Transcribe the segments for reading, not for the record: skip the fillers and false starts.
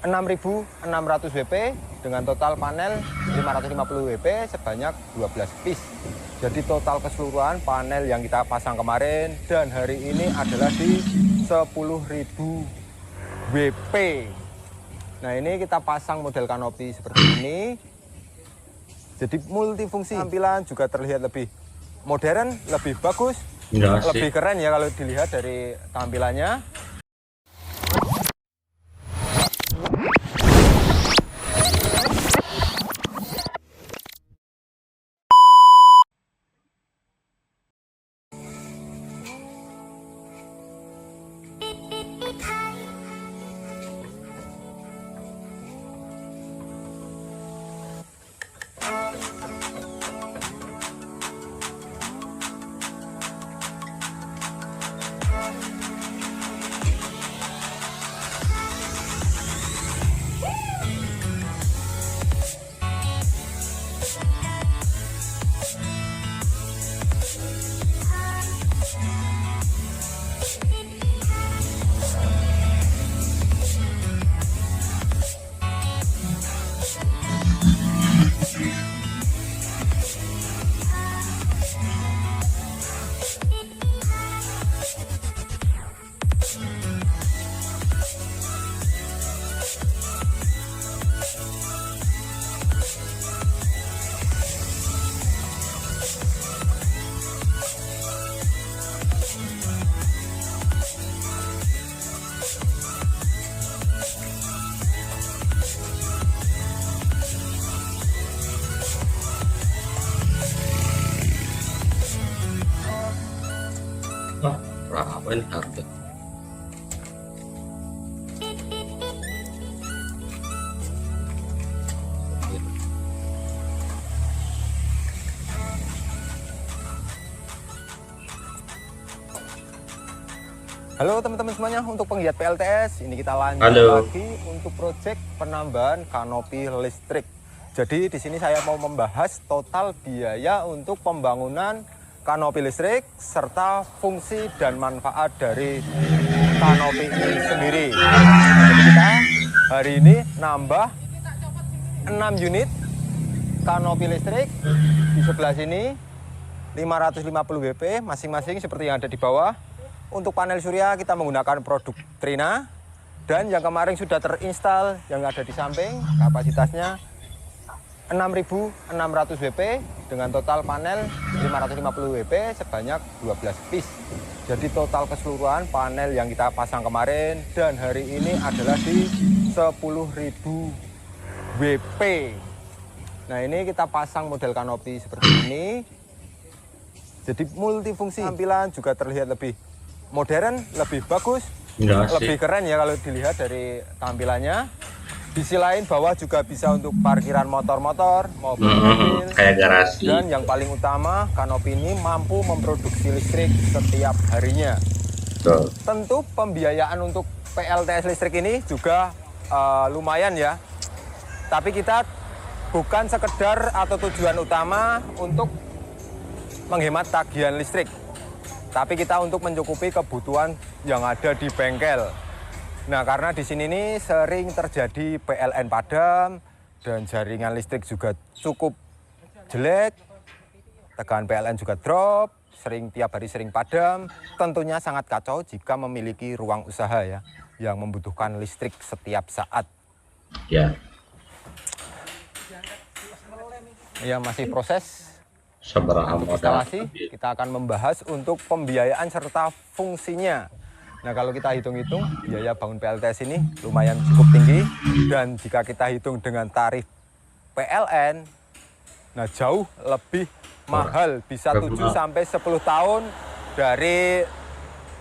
6.600 WP dengan total panel 550 WP sebanyak 12 piece. Jadi total keseluruhan panel yang kita pasang kemarin dan hari ini adalah di 10.000 WP. Nah, ini kita pasang model kanopi seperti ini. Jadi multifungsi, tampilan juga terlihat lebih modern, lebih bagus, lebih keren ya kalau dilihat dari tampilannya. Rawan harga. Halo teman-teman semuanya, untuk penggiat PLTS ini kita lanjut lagi untuk proyek penambahan kanopi listrik. Jadi di sini saya mau membahas total biaya untuk pembangunan kanopi listrik serta fungsi dan manfaat dari kanopi ini sendiri. Jadi kita hari ini nambah 6 unit kanopi listrik. Di sebelah sini 550 WP masing-masing seperti yang ada di bawah. Untuk panel surya kita menggunakan produk Trina, dan yang kemarin sudah terinstal yang ada di samping kapasitasnya 6.600 WP dengan total panel 550 WP sebanyak 12 piece. Jadi total keseluruhan panel yang kita pasang kemarin dan hari ini adalah di 10.000 WP. Nah, ini kita pasang model kanopi seperti ini. Jadi multifungsi, tampilan juga terlihat lebih modern, lebih bagus, lebih keren ya kalau dilihat dari tampilannya. Di sisi lain bawah juga bisa untuk parkiran motor-motor maupun mobil, kayak garasi. Dan yang paling utama, kanopi ini mampu memproduksi listrik setiap harinya. Tentu pembiayaan untuk PLTS listrik ini juga lumayan ya. Tapi kita bukan sekedar atau tujuan utama untuk menghemat tagihan listrik, tapi kita untuk mencukupi kebutuhan yang ada di bengkel. Nah, karena di sini nih sering terjadi PLN padam dan jaringan listrik juga cukup jelek, tegangan PLN juga drop, tiap hari sering padam. Tentunya sangat kacau jika memiliki ruang usaha ya yang membutuhkan listrik setiap saat. Ya. Ya, masih proses Untuk instalasi. Kita akan membahas untuk pembiayaan serta fungsinya. Nah, kalau kita hitung-hitung biaya bangun PLTS ini lumayan cukup tinggi, dan jika kita hitung dengan tarif PLN, nah jauh lebih mahal, bisa 7 sampai 10 tahun dari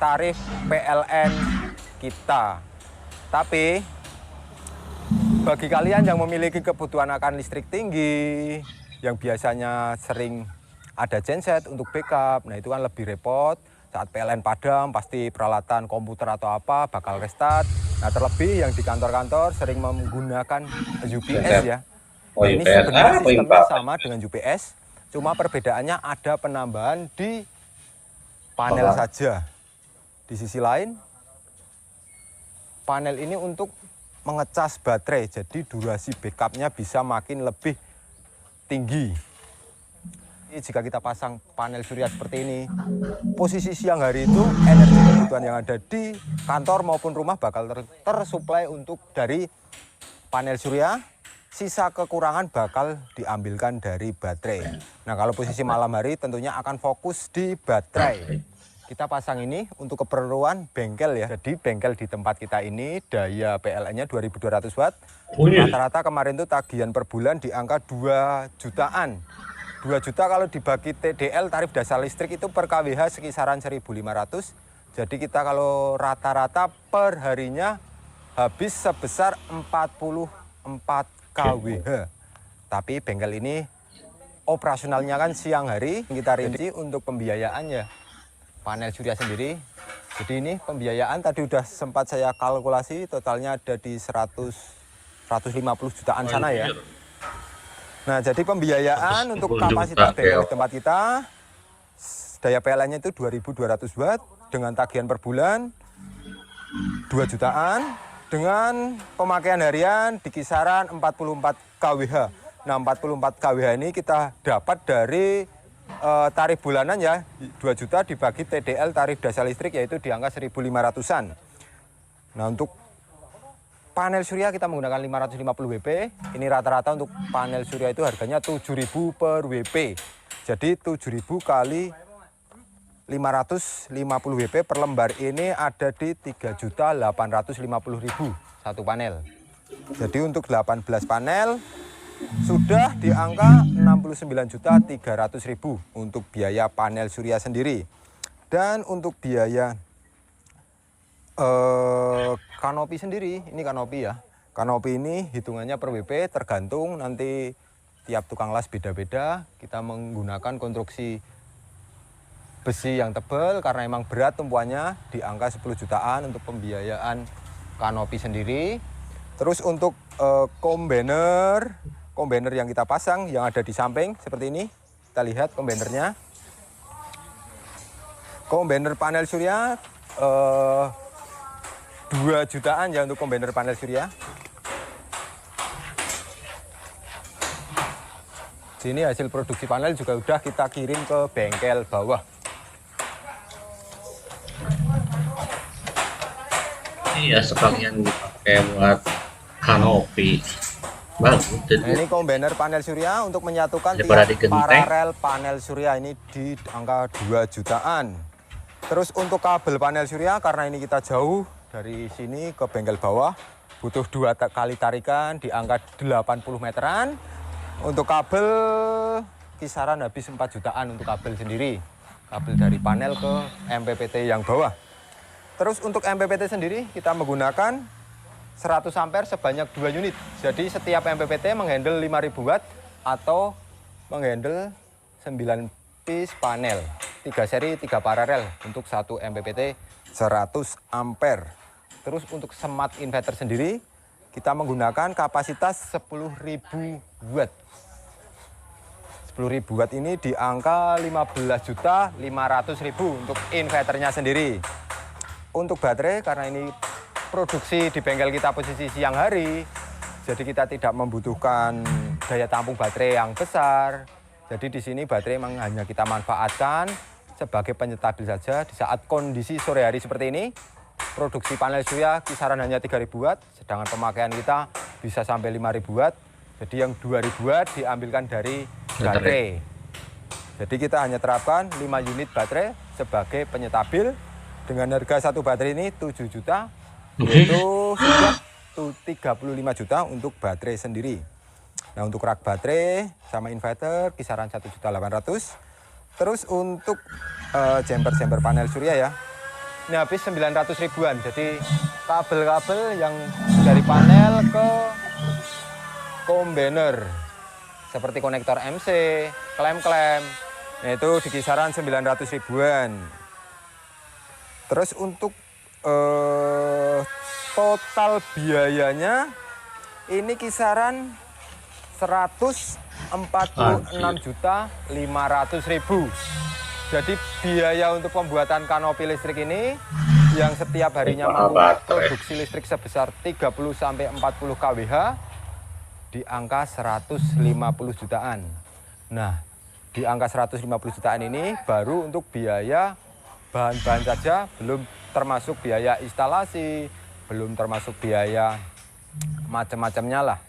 tarif PLN kita. Tapi bagi kalian yang memiliki kebutuhan akan listrik tinggi, yang biasanya sering ada genset untuk backup, nah itu kan lebih repot. Saat PLN padam, pasti peralatan komputer atau apa bakal restart. Nah, terlebih yang di kantor-kantor sering menggunakan UPS ya. Nah, ini sebenarnya sistemnya sama dengan UPS, cuma perbedaannya ada penambahan di panel saja. Di sisi lain, panel ini untuk mengecas baterai, jadi durasi backupnya bisa makin lebih tinggi. Jika kita pasang panel surya seperti ini, posisi siang hari itu energi kebutuhan yang ada di kantor maupun rumah bakal tersuplai untuk dari panel surya. Sisa kekurangan bakal diambilkan dari baterai. Nah, kalau posisi malam hari tentunya akan fokus di baterai. Kita pasang ini untuk keperluan bengkel ya. Jadi bengkel di tempat kita ini daya PLN-nya 2200 watt. Rata-rata kemarin itu tagihan per bulan di angka 2 jutaan. 2 juta kalau dibagi TDL tarif dasar listrik itu per kWh sekisaran 1.500. Jadi kita kalau rata-rata per harinya habis sebesar 44 kWh. Tapi bengkel ini operasionalnya kan siang hari. Kita rinci untuk pembiayaannya panel surya sendiri. Jadi ini pembiayaan tadi udah sempat saya kalkulasi totalnya ada di 150 jutaan sana ya. Nah, jadi pembiayaan untuk kapasitas bengkel di tempat kita daya PLN-nya itu 2200 watt dengan tagihan per bulan 2 jutaan dengan pemakaian harian di kisaran 44 kWh. Nah, 44 kWh ini kita dapat dari tarif bulanan ya, 2 juta dibagi TDL tarif dasar listrik yaitu di angka 1.500-an. Nah, untuk panel surya kita menggunakan 550 WP. Ini rata-rata untuk panel surya itu harganya 7.000 per WP. Jadi 7.000 kali 550 WP per lembar ini ada di 3.850.000 satu panel. Jadi untuk 18 panel sudah di angka 69.300.000 untuk biaya panel surya sendiri. Dan untuk biaya kanopi sendiri, ini kanopi ya. Kanopi ini hitungannya per WP tergantung nanti tiap tukang las beda-beda. Kita menggunakan konstruksi besi yang tebal karena emang berat tumpuannya di angka 10 jutaan untuk pembiayaan kanopi sendiri. Terus untuk kombiner yang kita pasang yang ada di samping seperti ini. Kita lihat kombinernya. Kombiner panel surya 2 jutaan ya untuk kombiner panel surya. Sini hasil produksi panel juga udah kita kirim ke bengkel bawah. Iya, sekalian dipakai buat kanopi. Bagus. Nah, ini kombiner panel surya untuk menyatukan Daripada tiap paralel panel surya ini di angka 2 jutaan. Terus untuk kabel panel surya karena ini kita jauh dari sini ke bengkel bawah butuh 2 kali tarikan di angka 80 meteran. Untuk kabel kisaran habis 4 jutaan untuk kabel sendiri. Kabel dari panel ke MPPT yang bawah. Terus untuk MPPT sendiri kita menggunakan 100 ampere sebanyak 2 unit. Jadi setiap MPPT menghandle 5000 watt atau menghandle 9 piece panel. 3 seri, 3 paralel untuk 1 MPPT 100 ampere. Terus untuk smart inverter sendiri kita menggunakan kapasitas 10.000 watt. 10.000 watt ini di angka 15.500.000 untuk inverternya sendiri. Untuk baterai karena ini produksi di bengkel kita posisi siang hari, jadi kita tidak membutuhkan daya tampung baterai yang besar. Jadi di sini baterai memang hanya kita manfaatkan sebagai penyetabil saja di saat kondisi sore hari seperti ini. Produksi panel surya kisaran hanya 3.000 watt, sedangkan pemakaian kita bisa sampai 5.000 watt. Jadi yang 2.000 watt diambilkan dari baterai. Jadi kita hanya terapkan 5 unit baterai sebagai penyetabil dengan harga satu baterai ini 7 juta, yaitu sudah 35 juta untuk baterai sendiri. Nah, untuk rak baterai sama inverter kisaran 1.800.000. Terus untuk jumper panel surya ya, ini habis 900 ribuan. Jadi kabel-kabel yang dari panel ke kombiner seperti konektor MC, klem-klem, nah itu di kisaran 900 ribuan. Terus untuk total biayanya ini kisaran 146.500.000. Jadi biaya untuk pembuatan kanopi listrik ini yang setiap harinya mampu produksi listrik sebesar 30-40 kWh di angka 150 jutaan. Nah, di angka 150 jutaan ini baru untuk biaya bahan-bahan saja, belum termasuk biaya instalasi, belum termasuk biaya macam-macamnya lah,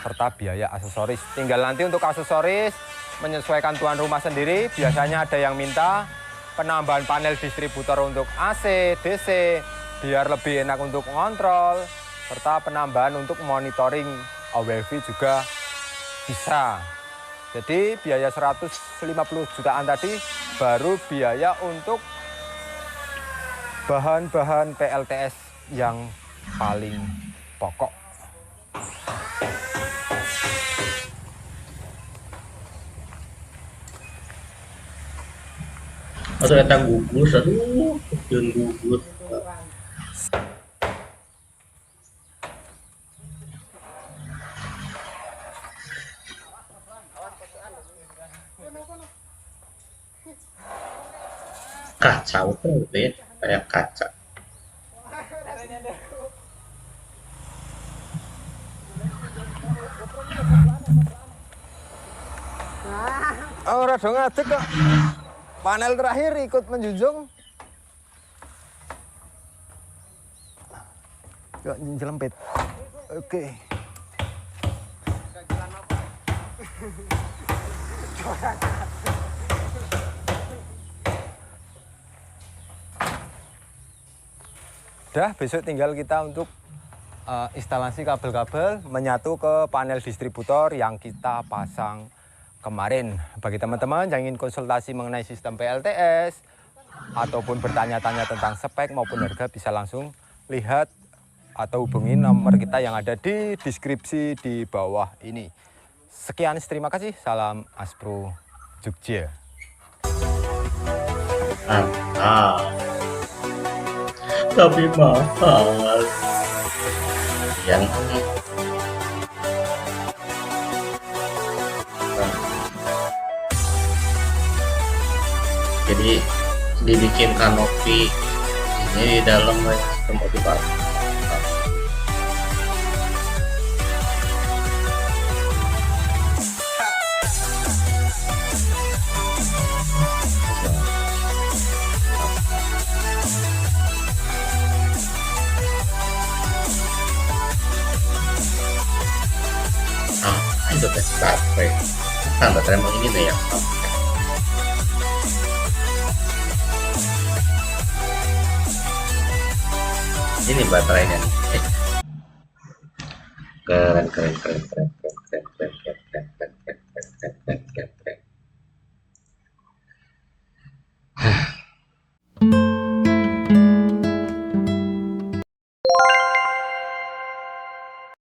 serta biaya aksesoris. Tinggal nanti untuk aksesoris menyesuaikan tuan rumah sendiri. Biasanya ada yang minta penambahan panel distributor untuk AC, DC, biar lebih enak untuk ngontrol, serta penambahan untuk monitoring WiFi juga bisa. Jadi biaya 150 jutaan tadi baru biaya untuk bahan-bahan PLTS yang paling pokok. Atau datang gugus, aduh, jangan gugus. Kacau tuh, ya, kayak kaca. Oh, rada ngadeg kok. Panel terakhir ikut menjunjung. Yuk, jelempit. Oke. Udah, besok tinggal kita untuk instalasi kabel-kabel menyatu ke panel distributor yang kita pasang kemarin. Bagi teman-teman yang ingin konsultasi mengenai sistem PLTS ataupun bertanya-tanya tentang spek maupun harga, bisa langsung lihat atau hubungi nomor kita yang ada di deskripsi di bawah ini. Sekian, terima kasih. Salam Aspro Jogja. Tapi mahal. Yang jadi dibikin kanopi ini di dalam sistem motivasi. Itu tes baterai. Nah, baterai emang ini nih ya. Ini baterainya nih. Keren.